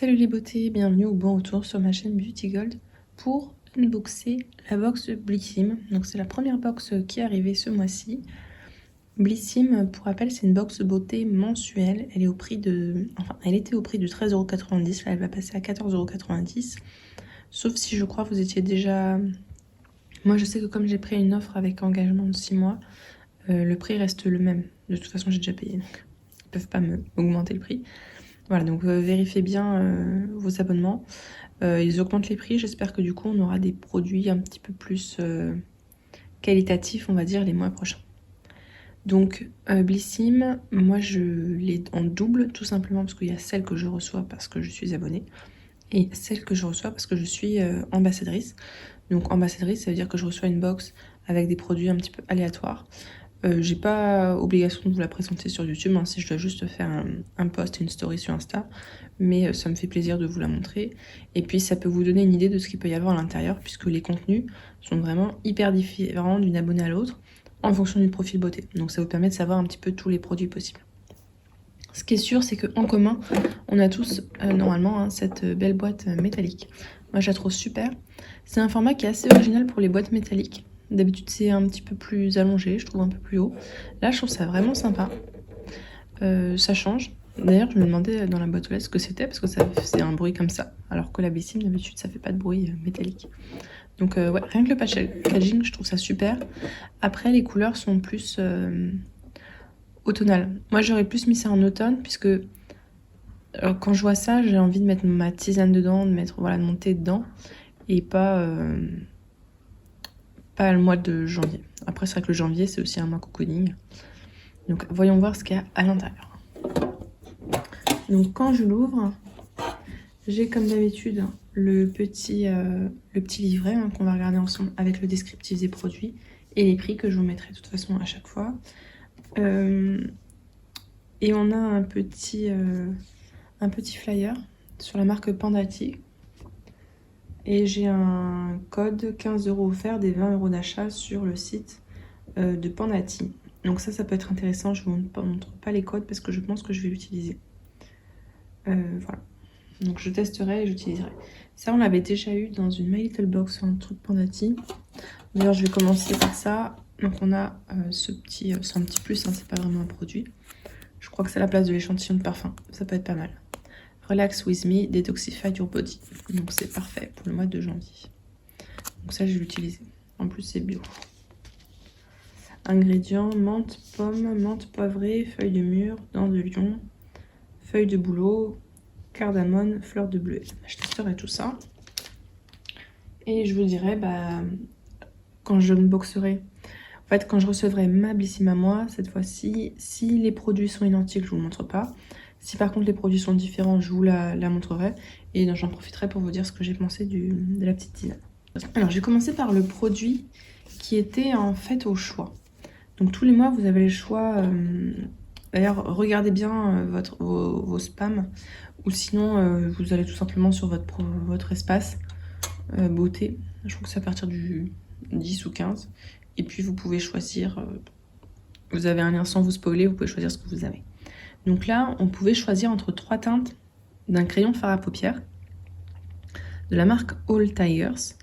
Salut les beautés, bienvenue ou bon retour sur ma chaîne Beauty Gold pour unboxer la box Blissim. Donc c'est la première box qui est arrivée ce mois-ci. Blissim, pour rappel, c'est une box beauté mensuelle. Elle est au prix de... Enfin, elle était au prix de 13,90 €. Là, elle va passer à 14,90 €. Sauf si je crois vous étiez déjà... Moi, je sais que comme j'ai pris une offre avec engagement de 6 mois, le prix reste le même. De toute façon, j'ai déjà payé, donc ils peuvent pas me augmenter le prix. Voilà, donc vérifiez bien vos abonnements. Ils augmentent les prix. J'espère que du coup, on aura des produits un petit peu plus qualitatifs, on va dire, les mois prochains. Donc, Blissim, moi, je l'ai en double, tout simplement parce qu'il y a celle que je reçois parce que je suis abonnée et celle que je reçois parce que je suis ambassadrice. Donc, ambassadrice, ça veut dire que je reçois une box avec des produits un petit peu aléatoires. J'ai pas obligation de vous la présenter sur YouTube, hein, si je dois juste faire un post et une story sur Insta, mais ça me fait plaisir de vous la montrer. Et puis ça peut vous donner une idée de ce qu'il peut y avoir à l'intérieur, puisque les contenus sont vraiment hyper différents d'une abonnée à l'autre, en fonction du profil beauté. Donc ça vous permet de savoir un petit peu tous les produits possibles. Ce qui est sûr, c'est qu'en commun, on a tous normalement cette belle boîte métallique. Moi, je la trouve super. C'est un format qui est assez original pour les boîtes métalliques. D'habitude, c'est un petit peu plus allongé, je trouve un peu plus haut. Là, je trouve ça vraiment sympa. Ça change. D'ailleurs, je me demandais dans la boîte aux lettres ce que c'était, parce que ça faisait un bruit comme ça. Alors que la Blissim, d'habitude, ça fait pas de bruit métallique. Donc, ouais, rien que le packaging, je trouve ça super. Après, les couleurs sont plus automnales. Moi, j'aurais plus mis ça en automne, puisque quand je vois ça, j'ai envie de mettre ma tisane dedans, de mettre voilà, de mon thé dedans, et pas le mois de janvier. Après, c'est vrai que le janvier, c'est aussi un mois cocooning. Donc, voyons voir ce qu'il y a à l'intérieur. Donc, quand je l'ouvre, j'ai comme d'habitude le petit livret qu'on va regarder ensemble avec le descriptif des produits et les prix que je vous mettrai de toute façon à chaque fois. Et on a un petit flyer sur la marque Pandati. Et j'ai un code 15 € offert des 20 € d'achat sur le site de Pandati. Donc ça peut être intéressant. Je ne vous montre pas les codes parce que je pense que je vais l'utiliser. Voilà. Donc je testerai et j'utiliserai. Ça, on l'avait déjà eu dans une My Little Box, un truc Pandati. D'ailleurs, je vais commencer par ça. Donc on a ce petit... c'est un petit plus, hein, c'est pas vraiment un produit. Je crois que c'est la place de l'échantillon de parfum. Ça peut être pas mal. Relax with me, detoxify your body. Donc c'est parfait pour le mois de janvier. Donc ça, je vais l'utiliser. En plus, c'est bio. Ingrédients, menthe, pomme, menthe poivrée, feuille de mûre, dents de lion, feuille de bouleau, cardamone, fleur de bleuet. Je testerai tout ça. Et je vous dirai, quand je unboxerai, en fait, quand je recevrai ma Blissim à moi, cette fois-ci, si les produits sont identiques, je vous le montre pas. Si par contre les produits sont différents, je vous la montrerai. Et j'en profiterai pour vous dire ce que j'ai pensé de la petite tisane. Alors, j'ai commencé par le produit qui était en fait au choix. Donc, tous les mois, vous avez le choix. D'ailleurs, regardez bien vos spams. Ou sinon, vous allez tout simplement sur votre espace beauté. Je crois que c'est à partir du 10 ou 15. Et puis, vous pouvez choisir. Vous avez un lien sans vous spoiler. Vous pouvez choisir ce que vous avez. Donc là, on pouvait choisir entre 3 teintes d'un crayon fard à paupières de la marque All Tigers.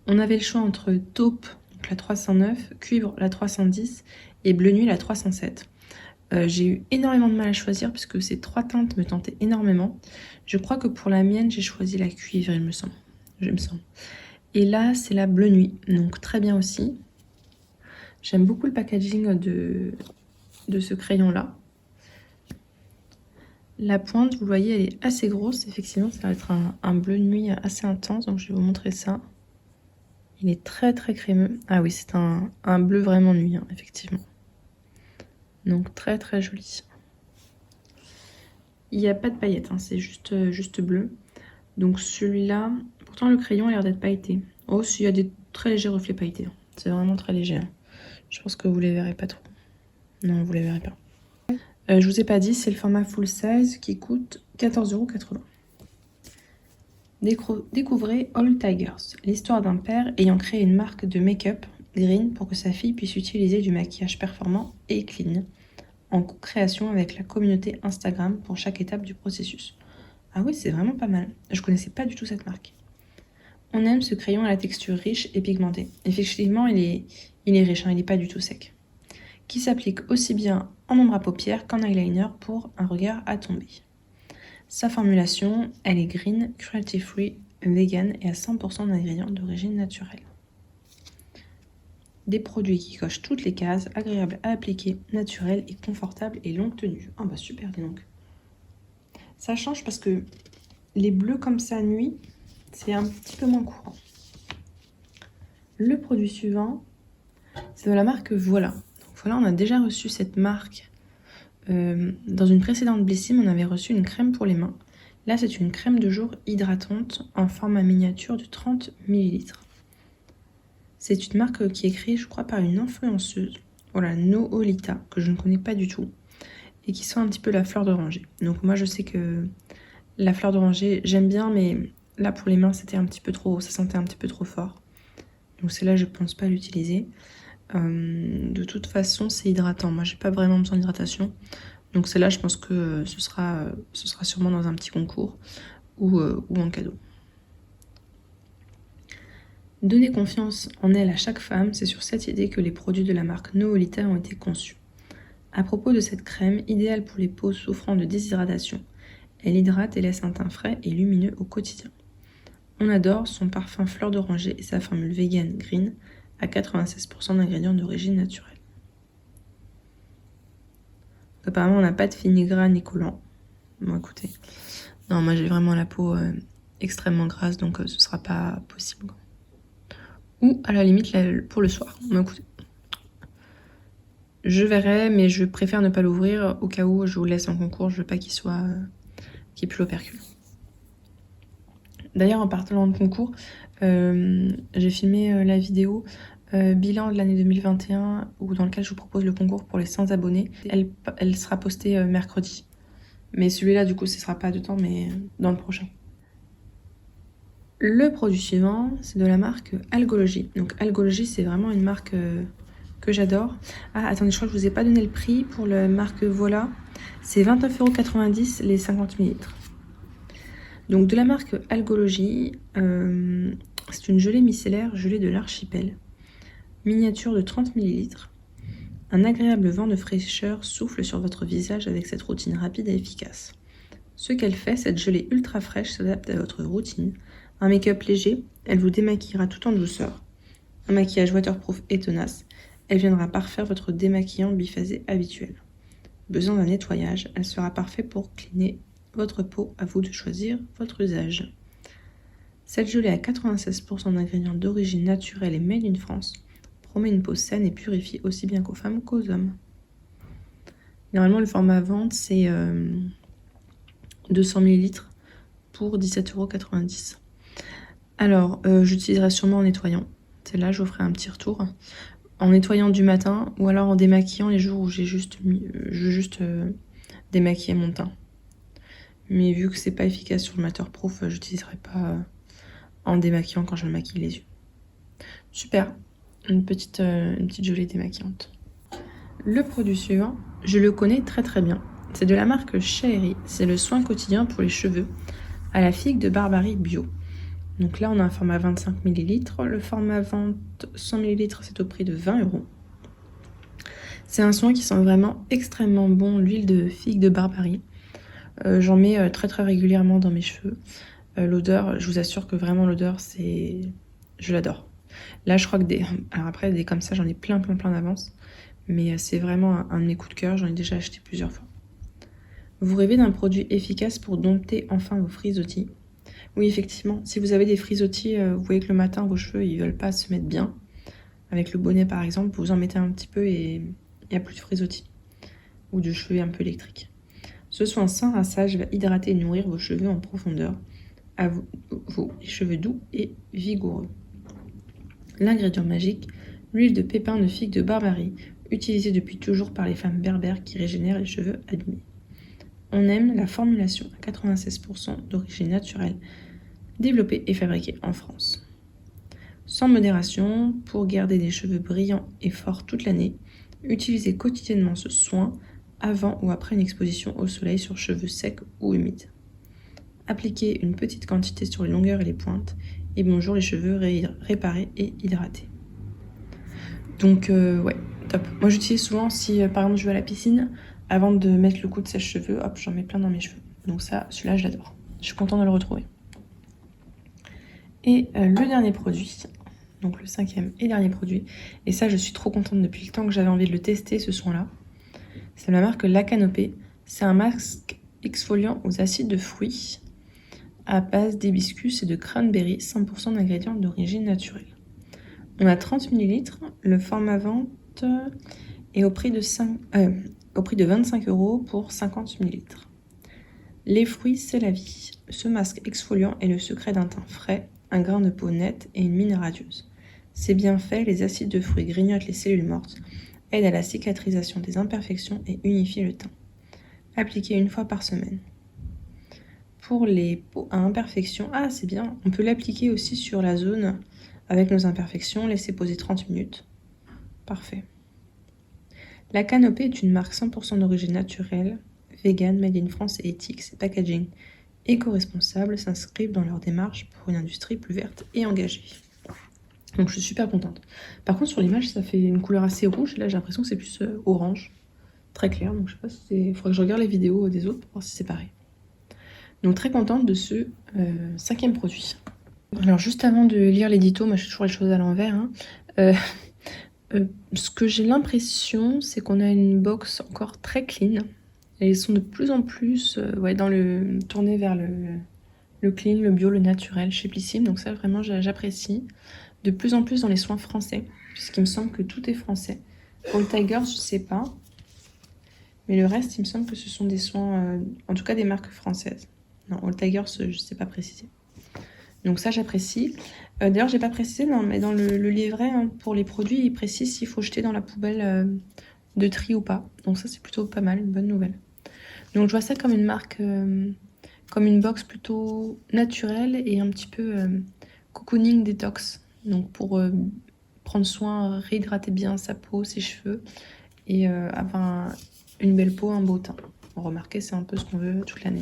On avait le choix entre taupe, donc la 309, cuivre, la 310 et bleu nuit, la 307. J'ai eu énormément de mal à choisir puisque ces 3 teintes me tentaient énormément. Je crois que pour la mienne, j'ai choisi la cuivre, il me semble. Et là, c'est la bleu nuit, donc très bien aussi. J'aime beaucoup le packaging de ce crayon-là. La pointe, vous voyez, elle est assez grosse. Effectivement, ça va être un bleu nuit assez intense, donc je vais vous montrer ça. Il est très très crémeux. Ah oui, c'est un bleu vraiment nuit, hein, effectivement. Donc très très joli. Il n'y a pas de paillettes, hein, c'est juste bleu. Donc celui-là, pourtant le crayon a l'air d'être pailleté. Oh, s'il y a des très légers reflets pailletés. Hein. C'est vraiment très léger. Hein. Je pense que vous les verrez pas trop. Non, vous les verrez pas. Je vous ai pas dit, c'est le format full size qui coûte 14,80 €. Découvrez All Tigers, l'histoire d'un père ayant créé une marque de make-up green pour que sa fille puisse utiliser du maquillage performant et clean, en co-création avec la communauté Instagram pour chaque étape du processus. Ah oui, c'est vraiment pas mal. Je connaissais pas du tout cette marque. On aime ce crayon à la texture riche et pigmentée. Effectivement, il est riche, hein, il n'est pas du tout sec. Qui s'applique aussi bien en ombre à paupières qu'en eyeliner pour un regard à tomber. Sa formulation, elle est green, cruelty free, vegan et à 100% d'ingrédients d'origine naturelle. Des produits qui cochent toutes les cases, agréables à appliquer, naturels et confortables et longue tenue. Ah bah super, dis donc. Ça change parce que les bleus comme ça nuit, c'est un petit peu moins courant. Le produit suivant, c'est de la marque Voilà. Donc voilà, on a déjà reçu cette marque. Dans une précédente Blissim, on avait reçu une crème pour les mains. Là, c'est une crème de jour hydratante en format miniature de 30 ml. C'est une marque qui est créée, je crois, par une influenceuse, voilà, Noolita, que je ne connais pas du tout, et qui sent un petit peu la fleur d'oranger. Donc moi, je sais que la fleur d'oranger, j'aime bien, mais là, pour les mains, c'était un petit peu trop, ça sentait un petit peu trop fort. Donc celle-là, je pense pas l'utiliser. De toute façon, c'est hydratant. Moi, j'ai pas vraiment besoin d'hydratation. Donc celle-là, je pense que ce sera sûrement dans un petit concours ou en cadeau. Donner confiance en elle à chaque femme, c'est sur cette idée que les produits de la marque Noolita ont été conçus. À propos de cette crème, idéale pour les peaux souffrant de déshydratation, elle hydrate et laisse un teint frais et lumineux au quotidien. On adore son parfum fleur d'oranger et sa formule vegan green à 96% d'ingrédients d'origine naturelle. Apparemment, on n'a pas de fini-gras ni collant. Bon, écoutez. Non, moi j'ai vraiment la peau extrêmement grasse, donc ce sera pas possible. Ou à la limite pour le soir. Bon, écoutez. Je verrai, mais je préfère ne pas l'ouvrir au cas où je vous laisse en concours. Je veux pas qu'il pue l'opercule. D'ailleurs, en parlant de concours, j'ai filmé la vidéo bilan de l'année 2021 dans lequel je vous propose le concours pour les 100 abonnés. Elle sera postée mercredi. Mais celui-là, du coup, ce sera pas de temps, mais dans le prochain. Le produit suivant, c'est de la marque Algologie. Donc Algologie, c'est vraiment une marque que j'adore. Ah, attendez, je crois que je vous ai pas donné le prix pour la marque Voilà. C'est 29,90 € les 50 ml. Donc de la marque Algologie, c'est une gelée micellaire, gelée de l'archipel. Miniature de 30 ml. Un agréable vent de fraîcheur souffle sur votre visage avec cette routine rapide et efficace. Ce qu'elle fait, cette gelée ultra fraîche s'adapte à votre routine. Un make-up léger, elle vous démaquillera tout en douceur. Un maquillage waterproof et tenace, elle viendra parfaire votre démaquillant biphasé habituel. Besoin d'un nettoyage, elle sera parfaite pour cleaner votre peau, à vous de choisir votre usage. Cette gelée à 96% d'ingrédients d'origine naturelle et made in France promet une peau saine et purifiée aussi bien qu'aux femmes qu'aux hommes. Normalement, le format vente, c'est 200 ml pour 17,90 €. Alors, j'utiliserai sûrement en nettoyant. Celle-là, je vous ferai un petit retour. En nettoyant du matin ou alors en démaquillant les jours où je veux juste démaquiller mon teint. Mais vu que c'est pas efficace sur le waterproof, j'utiliserai pas en démaquillant quand je me maquille les yeux. Super, une petite gelée démaquillante. Le produit suivant, je le connais très très bien. C'est de la marque Chéri. C'est le soin quotidien pour les cheveux à la figue de Barbarie bio. Donc là, on a un format 25 ml. Le format vente 100 ml, c'est au prix de 20 €. C'est un soin qui sent vraiment extrêmement bon, l'huile de figue de Barbarie. J'en mets très très régulièrement dans mes cheveux. L'odeur, je vous assure que vraiment l'odeur, je l'adore. Là, je crois que alors après, des comme ça, j'en ai plein d'avance. Mais c'est vraiment un de mes coups de cœur, j'en ai déjà acheté plusieurs fois. Vous rêvez d'un produit efficace pour dompter enfin vos frisottis? Oui, effectivement, si vous avez des frisottis, vous voyez que le matin, vos cheveux, ils veulent pas se mettre bien. Avec le bonnet, par exemple, vous en mettez un petit peu et il n'y a plus de frisottis. Ou de cheveux un peu électriques. Ce soin sans rinçage va hydrater et nourrir vos cheveux en profondeur. À vous, les cheveux doux et vigoureux. L'ingrédient magique, l'huile de pépins de figue de Barbarie, utilisée depuis toujours par les femmes berbères qui régénèrent les cheveux abîmés. On aime la formulation à 96% d'origine naturelle, développée et fabriquée en France. Sans modération, pour garder des cheveux brillants et forts toute l'année, utilisez quotidiennement ce soin avant ou après une exposition au soleil sur cheveux secs ou humides. Appliquez une petite quantité sur les longueurs et les pointes. Et bonjour les cheveux réparés et hydratés. Donc ouais, top. Moi j'utilise souvent si par exemple je vais à la piscine, avant de mettre le coup de sèche-cheveux, hop, j'en mets plein dans mes cheveux. Donc ça, celui-là je l'adore. Je suis contente de le retrouver. Et le dernier produit, donc le 5e et dernier produit, et ça je suis trop contente depuis le temps que j'avais envie de le tester, ce soin-là. C'est la marque La Canopée. C'est un masque exfoliant aux acides de fruits à base d'hibiscus et de cranberry, 100% d'ingrédients d'origine naturelle. On a 30 ml, le format vente est au prix de 25 € pour 50 ml. Les fruits, c'est la vie. Ce masque exfoliant est le secret d'un teint frais, un grain de peau net et une mine radieuse. C'est bien fait, les acides de fruits grignotent les cellules mortes, aident à la cicatrisation des imperfections et unifient le teint. Appliquez une fois par semaine. Pour les peaux à imperfections, ah c'est bien, on peut l'appliquer aussi sur la zone avec nos imperfections, laisser poser 30 minutes. Parfait. La Canopée est une marque 100% d'origine naturelle, vegan, made in France et éthique. Ses packaging éco-responsables s'inscrivent dans leur démarche pour une industrie plus verte et engagée. Donc je suis super contente. Par contre sur l'image ça fait une couleur assez rouge, là j'ai l'impression que c'est plus orange, très clair, donc je sais pas si c'est... Faudrait que je regarde les vidéos des autres pour voir si c'est pareil. Donc très contente de ce 5e produit. Alors juste avant de lire l'édito, moi je fais toujours les choses à l'envers, hein. Ce que j'ai l'impression, c'est qu'on a une box encore très clean. Elles sont de plus en plus tournées vers le clean, le bio, le naturel chez Blissim. Donc ça, vraiment, j'apprécie. De plus en plus dans les soins français, puisqu'il me semble que tout est français. Pour le Tigers, je sais pas. Mais le reste, il me semble que ce sont des soins, en tout cas des marques françaises. Non, All Tigers, je sais pas préciser. Donc ça, j'apprécie. D'ailleurs, j'ai pas précisé, non, mais dans le livret, hein, pour les produits, il précise s'il faut jeter dans la poubelle de tri ou pas. Donc ça, c'est plutôt pas mal, une bonne nouvelle. Donc je vois ça comme une marque, comme une box plutôt naturelle et un petit peu cocooning détox. Donc pour prendre soin, réhydrater bien sa peau, ses cheveux et avoir une belle peau, un beau teint. Remarquez, c'est un peu ce qu'on veut toute l'année.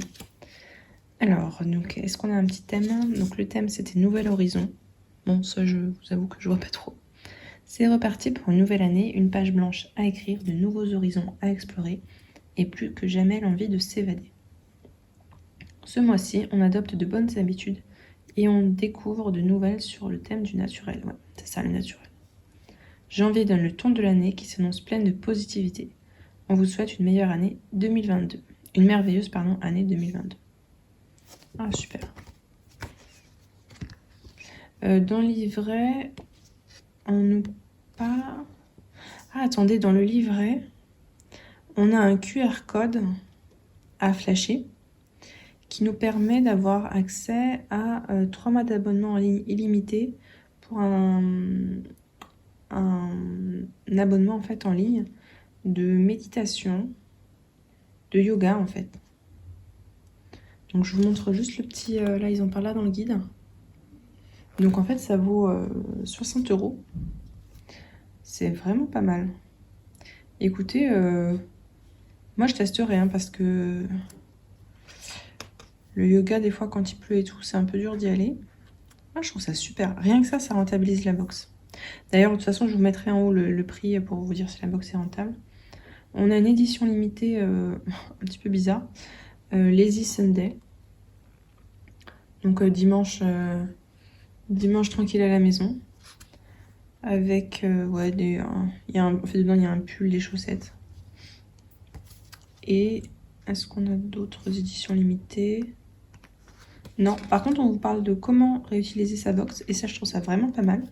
Alors, donc, est-ce qu'on a un petit thème? Donc le thème, c'était Nouvel Horizon. Bon, ça, je vous avoue que je vois pas trop. C'est reparti pour une nouvelle année, une page blanche à écrire, de nouveaux horizons à explorer, et plus que jamais l'envie de s'évader. Ce mois-ci, on adopte de bonnes habitudes et on découvre de nouvelles sur le thème du naturel. Ouais, c'est ça, le naturel. Janvier donne le ton de l'année qui s'annonce pleine de positivité. On vous souhaite une meilleure année 2022. Une merveilleuse, année 2022. Ah, super. Dans le livret, on nous parle... Ah, attendez, dans le livret, on a un QR code à flasher qui nous permet d'avoir accès à 3 mois d'abonnement en ligne illimité pour un abonnement en fait en ligne de méditation, de yoga en fait. Donc je vous montre juste le petit, là ils en parlent là dans le guide. Donc en fait ça vaut 60 €. C'est vraiment pas mal. Écoutez, moi je testerai hein, parce que le yoga des fois quand il pleut et tout c'est un peu dur d'y aller. Ah, je trouve ça super. Rien que ça rentabilise la box. D'ailleurs de toute façon je vous mettrai en haut le prix pour vous dire si la box est rentable. On a une édition limitée un petit peu bizarre. Lazy Sunday. Donc dimanche tranquille à la maison. Avec, dedans il y a un pull, des chaussettes. Et est-ce qu'on a d'autres éditions limitées? Non, par contre on vous parle de comment réutiliser sa box. Et ça je trouve ça vraiment pas mal.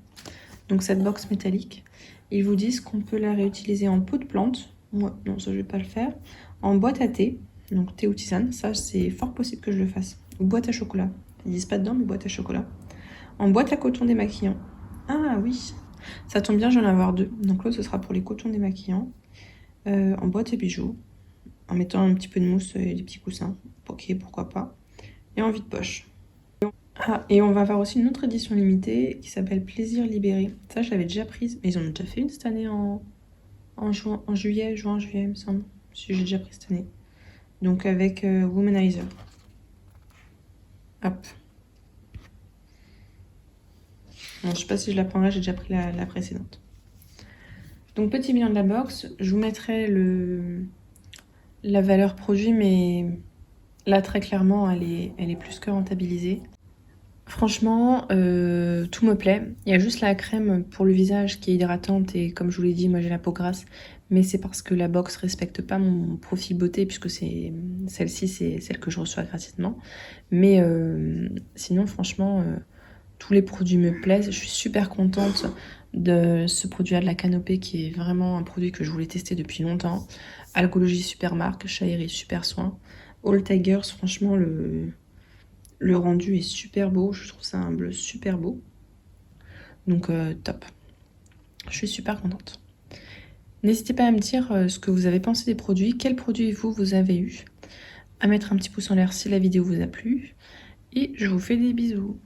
Donc cette box métallique. Ils vous disent qu'on peut la réutiliser en pot de plante. Moi, non, ça je vais pas le faire. En boîte à thé, donc thé ou tisane. Ça c'est fort possible que je le fasse. Ou boîte à chocolat. Ils disent pas dedans, mais boîte à chocolat. En boîte à coton démaquillant. Ah oui, ça tombe bien, j'en ai avoir 2. Donc l'autre, ce sera pour les cotons démaquillants. En boîte à bijoux. En mettant un petit peu de mousse et des petits coussins. Ok, pourquoi pas. Et en vide-poche. Ah, et on va avoir aussi une autre édition limitée qui s'appelle Plaisir Libéré. Ça, je l'avais déjà prise. Mais ils en ont déjà fait une cette année en juillet, il me semble. Si j'ai déjà pris cette année. Donc avec Womanizer. Hop. Bon, je sais pas si je la prendrai, j'ai déjà pris la précédente. Donc petit bilan de la box, je vous mettrai la valeur produit, mais là très clairement elle est plus que rentabilisée. Franchement, tout me plaît. Il y a juste la crème pour le visage qui est hydratante et comme je vous l'ai dit, moi j'ai la peau grasse, mais c'est parce que la box respecte pas mon profil beauté puisque celle-ci c'est celle que je reçois gratuitement. Mais sinon franchement, tous les produits me plaisent. Je suis super contente de ce produit-là de la Canopée qui est vraiment un produit que je voulais tester depuis longtemps. Alcologie super marque, Shaeri super soin. All Tigers, franchement le rendu est super beau, je trouve ça un bleu super beau. Donc top. Je suis super contente. N'hésitez pas à me dire ce que vous avez pensé des produits, quels produits vous avez eu, à mettre un petit pouce en l'air si la vidéo vous a plu. Et je vous fais des bisous.